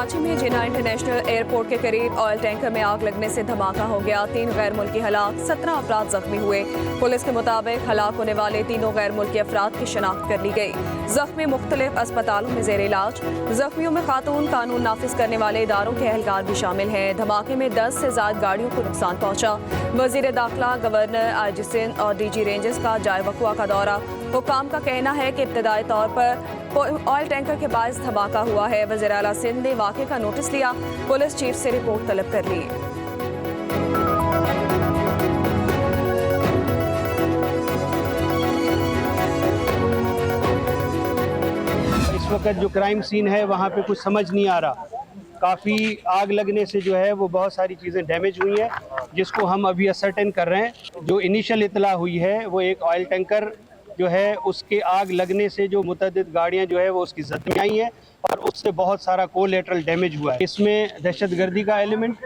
कराची में जिन्ना international airport के करीब ऑयल टैंकर में आग लगने से धमाका हो गया। 3 गैर मुल्की हलाक, 17 अफराद जख्मी हुए। पुलिस के मुताबिक हलाक होने वाले तीनों गैर मुल्की अफराद की शनाख्त कर ली गई। जख्मी मुख्तलिफ अस्पतालों में जेर इलाज। जख्मियों में खातून कानून नाफिज करने वाले इदारों के एहलकार भी शामिल हैं। धमाके में 10 से ज्यादा गाड़ियों को नुकसान पहुंचा। वजीर दाखिला, गवर्नर, IG सिंध और DG रेंजर्स का जाए वक़ुआ का दौरा। हुकाम का कहना है कि इब्तदाई तौर पर ऑयल टैंकर के बायस धमाका हुआ है। वज़ीर आला सिंध ने वाक़े का नोटिस लिया। पुलिस चीफ से रिपोर्ट तलब कर ली। इस वक्त जो क्राइम सीन है वहाँ पे कुछ समझ नहीं आ रहा। काफ़ी आग लगने से जो है वो बहुत सारी चीज़ें डैमेज हुई हैं, जिसको हम अभी असर्टेन कर रहे हैं। जो इनिशियल इतला हुई है वो एक ऑयल टैंकर जो है उसके आग लगने से जो मुतअद्दिद गाड़ियां जो है वो उसकी जद में आई हैं और उससे बहुत सारा कोलेटरल डैमेज हुआ है। इसमें दहशतगर्दी का एलिमेंट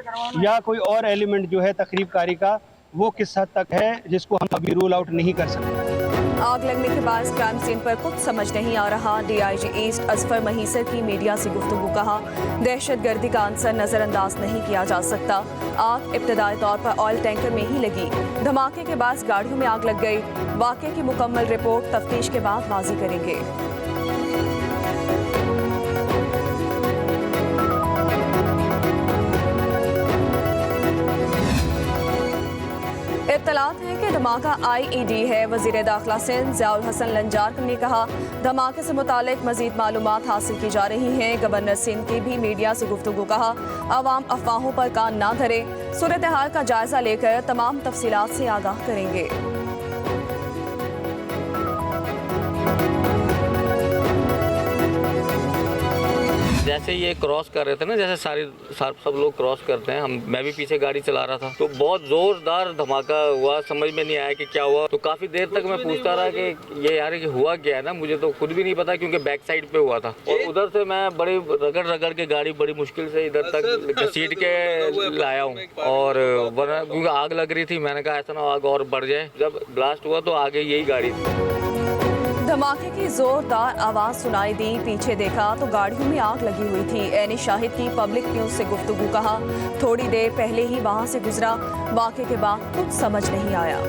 या कोई और एलिमेंट जो है तखरीबकारी का, वो किस हद तक है जिसको हम अभी रूल आउट नहीं कर सकते। आग लगने के बाद क्राइम सीन पर कुछ समझ नहीं आ रहा। DIG ईस्ट असफर महीसर की मीडिया से गुफ्तगू। कहा, दहशतगर्दी का आंसर नजरअंदाज नहीं किया जा सकता। आग इब्तदाई तौर पर ऑयल टैंकर में ही लगी। धमाके के बाद गाड़ियों में आग लग गई। वाक़े की मुकम्मल रिपोर्ट तफ्तीश के बाद वाज़ी करेंगे। इत्तलात है कि धमाका IED है। वजीर दाखिला सिंध ज़ियाउल हसन लंजार ने कहा, धमाके से मुतालिक मजीद मालूमात हासिल की जा रही हैं। गवर्नर सिंध की भी मीडिया से गुफ्तगू। कहा, अवाम अफवाहों पर कान ना धरे, सूरत हाल का जायजा लेकर तमाम तफसीलात से आगाह करेंगे। जैसे ये क्रॉस कर रहे थे ना, जैसे सब लोग क्रॉस करते हैं, मैं भी पीछे गाड़ी चला रहा था, तो बहुत जोरदार धमाका हुआ। समझ में नहीं आया कि क्या हुआ। तो काफी देर तक मैं पूछता रहा कि ये यार कि हुआ क्या है ना, मुझे तो खुद भी नहीं पता, क्योंकि बैक साइड पे हुआ था। और उधर से मैं बड़ी रगड़ के गाड़ी बड़ी मुश्किल से इधर तक घसीट के लाया हूँ। और क्योंकि आग लग रही थी, मैंने कहा ऐसा ना आग और बढ़ जाए। जब ब्लास्ट हुआ तो आगे यही गाड़ी थी। धमाके की जोरदार आवाज सुनाई दी। पीछे देखा तो गाड़ियों में आग लगी हुई थी। ऐनी शाहिद की पब्लिक न्यूज से गुफ्तगू। कहा, थोड़ी देर पहले ही वहां से गुजरा। वाक़े के बाद कुछ समझ नहीं आया।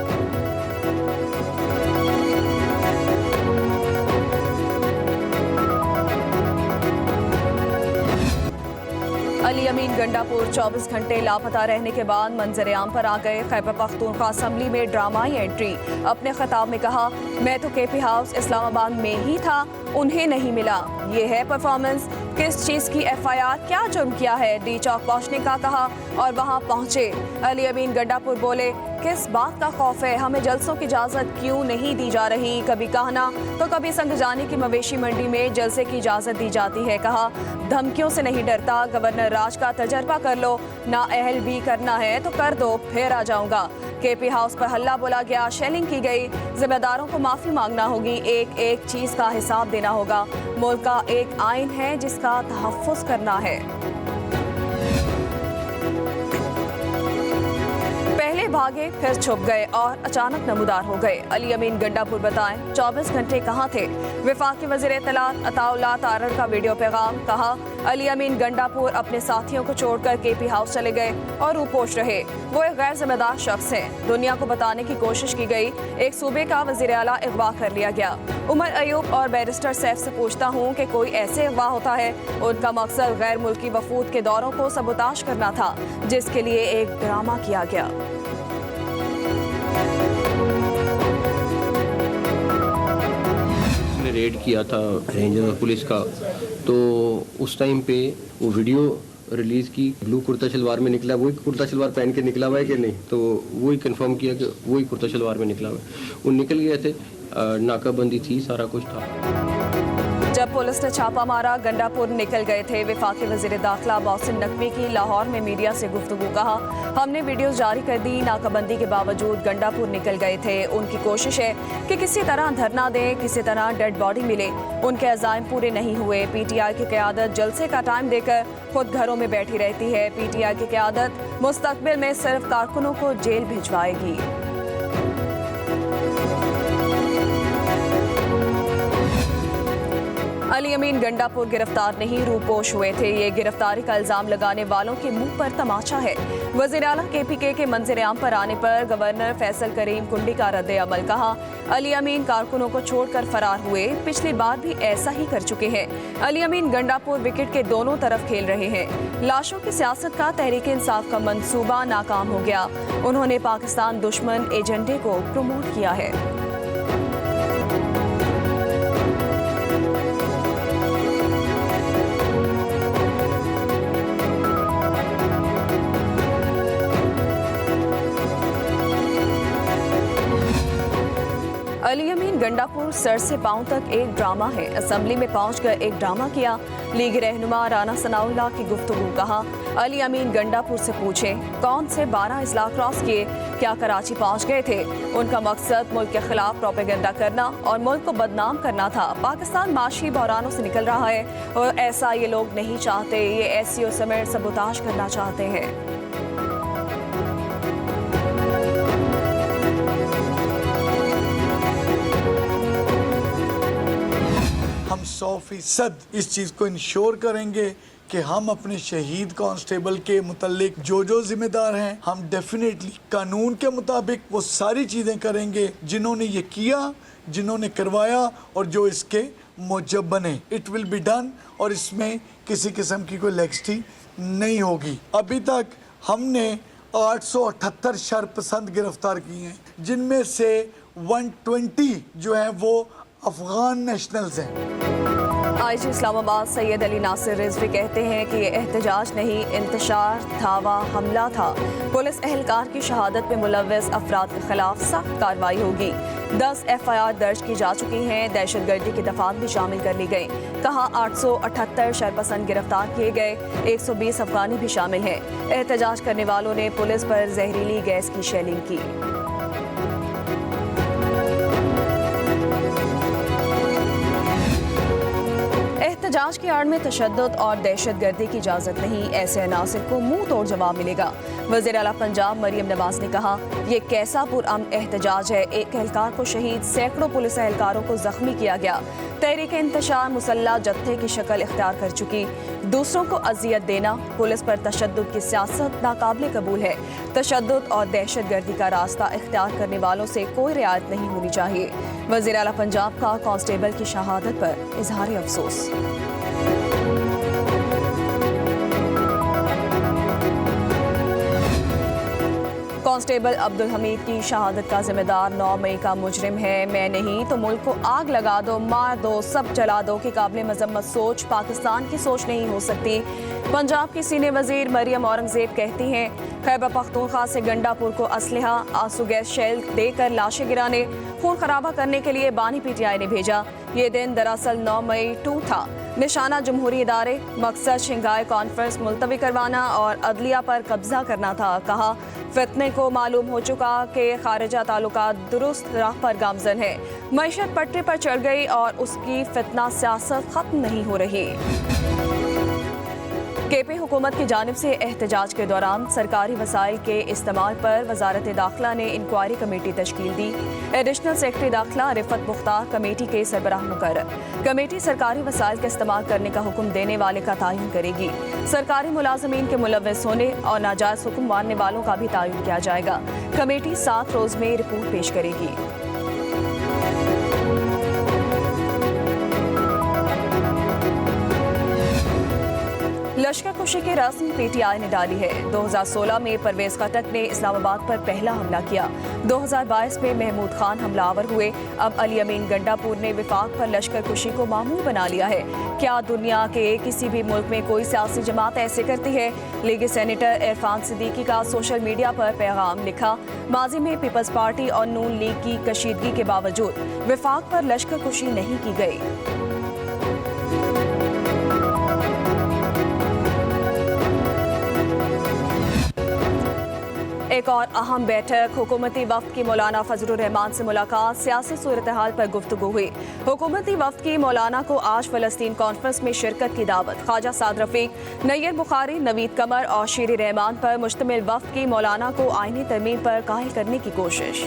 अली अमीन गंडापुर 24 घंटे लापता रहने के बाद मंजर आम पर आ गए। खैबर पख्तूनख्वा असेंबली में ड्रामाई एंट्री। अपने खिताब में कहा, मैं तो KP हाउस इस्लामाबाद में ही था, उन्हें नहीं मिला। ये है परफॉर्मेंस। किस चीज़ की FIR, क्या जुर्म किया है? D चौक पहुंचने का कहा और वहां पहुंचे। अली अमीन गंडापुर बोले, किस बात का खौफ है? हमें जलसों की इजाज़त क्यों नहीं दी जा रही? कभी कहना तो कभी संगजानी की मवेशी मंडी में जलसे की इजाज़त दी जाती है। कहा, धमकियों से नहीं डरता। गवर्नर राज का तजर्बा कर लो, ना अहल भी करना है तो कर दो, फिर आ जाऊंगा। KP हाउस पर हल्ला बोला गया, शेलिंग की गई। जिम्मेदारों को माफ़ी मांगना होगी, एक एक चीज़ का हिसाब देना होगा। मुल्क का एक आइन है जिसका तहफ़्फ़ुज़ करना है। पहले भागे, फिर छुप गए और अचानक नमूदार हो गए। अली अमीन गंडापुर बताएं, 24 घंटे कहाँ थे? वफाकी वज़ीर इत्तलात अताउल्लाह तारड़ का वीडियो पैगाम। कहा, अली अमीन गंडापुर अपने साथियों को छोड़कर KP हाउस चले गए और रूपोश रहे। वो एक गैर जिम्मेदार शख्स हैं। दुनिया को बताने की कोशिश की गई। एक सूबे का वज़ीर आला अगवा कर लिया गया। उमर अयूब और बैरिस्टर सैफ से पूछता हूँ कि कोई ऐसे अगवा होता है? उनका मकसद गैर मुल्की वफूद के दौरों को सबोताश करना था, जिसके लिए एक ड्रामा किया गया। रेड किया था रेंजर और पुलिस का, तो उस टाइम पे वो वीडियो रिलीज़ की। ब्लू कुर्ता शलवार में निकला, वही कुर्ता शलवार पहन के निकला हुआ है कि नहीं, तो वही कंफर्म किया कि वही कुर्ता शलवार में निकला हुआ है। वो निकल गए थे, नाकाबंदी थी, सारा कुछ था। जब पुलिस ने छापा मारा, गंडापुर निकल गए थे। वफाकी वज़ीर दाखिला मोहसिन नकवी की लाहौर में मीडिया से गुफ्तगू। कहा, हमने वीडियोस जारी कर दी, नाकाबंदी के बावजूद गंडापुर निकल गए थे। उनकी कोशिश है कि किसी तरह धरना दें, किसी तरह डेड बॉडी मिले। उनके अज़ाइम पूरे नहीं हुए। PTI की क़यादत जलसे का टाइम देकर खुद घरों में बैठी रहती है। PTI की क़यादत मुस्तक़बिल में सिर्फ कारकुनों को जेल भिजवाएगी। अली अमीन गंडापुर गिरफ्तार नहीं, रूपोश हुए थे। ये गिरफ्तारी का इल्जाम लगाने वालों के मुंह पर तमाचा है। वज़ीर आला KPK के मंजर आम पर आने पर गवर्नर फैसल करीम कुंडी का रद्द अमल। कहा, अली अमीन कारकुनों को छोड़कर फरार हुए, पिछली बार भी ऐसा ही कर चुके हैं। अली अमीन गंडापुर विकेट के दोनों तरफ खेल रहे हैं। लाशों की सियासत का तहरीक इंसाफ का मंसूबा नाकाम हो गया। उन्होंने पाकिस्तान दुश्मन एजेंडे को प्रमोट किया है। अली अमीन गंडापुर सर से पांव तक एक ड्रामा है। असेंबली में पहुंचकर एक ड्रामा किया। लीग रहनुमा राना सनाउल्लाह की गुफ्तगू। कहा, अली अमीन गंडापुर से पूछे कौन से 12 इजलास क्रॉस किए, क्या कराची पहुंच गए थे। उनका मकसद मुल्क के खिलाफ प्रोपेगेंडा करना और मुल्क को बदनाम करना था। पाकिस्तान माशी बहरानों से निकल रहा है और ऐसा ये लोग नहीं चाहते। ये SCO समेत सबूताज करना चाहते हैं। हम 100% इस चीज़ को इंश्योर करेंगे कि हम अपने शहीद कांस्टेबल के मुतल्लिक जो जिम्मेदार हैं, हम डेफिनेटली कानून के मुताबिक वो सारी चीज़ें करेंगे जिन्होंने ये किया, जिन्होंने करवाया और जो इसके मूजब बने। इट विल बी डन और इसमें किसी किस्म की कोई लेक्सिटी नहीं होगी। अभी तक हमने 878 शरपसंद गिरफ्तार किए हैं, जिनमें से 120 जो हैं वो अफगान नेशनल्स हैं। IG इस्लामाबाद सैयद अली नासिर रिजवी कहते हैं कि ये एहतजाज नहीं, इंतशार, धावा, हमला था। पुलिस एहलकार की शहादत में मुलव्वस अफराद के खिलाफ सख्त कार्रवाई होगी। 10 FIR दर्ज की जा चुकी हैं। दहशतगर्दी की दफात भी शामिल कर ली गई। कहा, 878 शरपसंद गिरफ्तार किए गए, 120 अफगानी भी शामिल हैं। एहतजाज करने वालों ने पुलिस पर जहरीली गैस की शेलिंग की। एहतजाज की आड़ में तशद्दुद और दहशतगर्दी की इजाज़त नहीं, ऐसे अनासिर को मुंह तोड़ जवाब मिलेगा। वज़ीर आला पंजाब मरियम नवाज ने कहा, यह कैसा पुरअमन एहतजाज है। एक एहलकार को शहीद, सैकड़ों पुलिस एहलकारों को जख्मी किया गया। तहरीक इंतशार मुसल्लह जत्थे की शक्ल इख्तियार कर चुकी। दूसरों को अजियत देना, पुलिस पर तशद्दुद की सियासत नाकाबिले कबूल है। तशद्दुद और दहशतगर्दी का रास्ता इख्तियार करने वालों से कोई रियायत नहीं होनी चाहिए। वज़ीर आला पंजाब का कांस्टेबल की शहादत पर इजहार अफसोस। कांस्टेबल अब्दुल हमीद की शहादत का जिम्मेदार 9 मई का मुजरिम है। मैं नहीं तो मुल्क को आग लगा दो, मार दो, सब जला दो की काबिल मजम्मत सोच पाकिस्तान की सोच नहीं हो सकती। पंजाब की सीनियर वजीर मरियम औरंगजेब कहती हैं, खैबर पख्तूनख्वा से गंडापुर को असलहा, आंसू गैस शेल देकर लाशें गिराने, खून खराबा करने के लिए बानी PTI ने भेजा। ये दिन दरअसल 9 मई 2 था। निशाना जमहूरी इदारे, मकसद शंघाई कॉन्फ्रेंस मुलतवी करवाना और अदलिया पर कब्जा करना था। कहा, फितने को मालूम हो चुका कि खारिजा ताल्लुकात दुरुस्त राह पर गामजन है। मईशत पटरी पर चढ़ गई और उसकी फितना सियासत खत्म नहीं हो रही। KP हुकूमत की जानिब से एहतजाज के दौरान सरकारी वसाइल के इस्तेमाल पर वजारत दाखिला ने इंक्वायरी कमेटी तश्कील दी। एडिशनल सेक्रेटरी दाखिला रिफत मुख्तार कमेटी के सरबराह मुकर्रर। कमेटी सरकारी वसाइल का इस्तेमाल करने का हुक्म देने वाले का तयन करेगी। सरकारी मुलाजमीन के मुलव्वस होने और नाजायज हुक्म मानने वालों का भी तयन किया जाएगा। कमेटी 7 रोज में रिपोर्ट पेश करेगी। लश्कर कुशी की रस्म PTI ने डाली है। 2016 में परवेज खटक ने इस्लामाबाद पर पहला हमला किया। 2022 में महमूद खान हमलावर हुए। अब अली अमीन गंडापुर ने विफाक पर लश्कर कुशी को मामूल बना लिया है। क्या दुनिया के किसी भी मुल्क में कोई सियासी जमात ऐसे करती है? लीगी सेनेटर इरफान सिद्दीकी का सोशल मीडिया पर पैगाम लिखा, माजी में पीपल्स पार्टी और नून लीग की कशीदगी के बावजूद विफाक पर लश्कर कुशी नहीं की गई। एक और अहम बैठक, हुकूमती वफ्द की मौलाना फजलुर रहमान से मुलाकात, सियासी सूरत हाल पर गुफ्तगू हुई। हुकूमती वफ्द की मौलाना को आज फलस्तीन कॉन्फ्रेंस में शिरकत की दावत। ख्वाजा साद रफीक, नैयर बुखारी, नवीद कमर और शीर रहमान पर मुश्तमिल वफ्द की मौलाना को आईनी तरमीम पर कायल करने की कोशिश।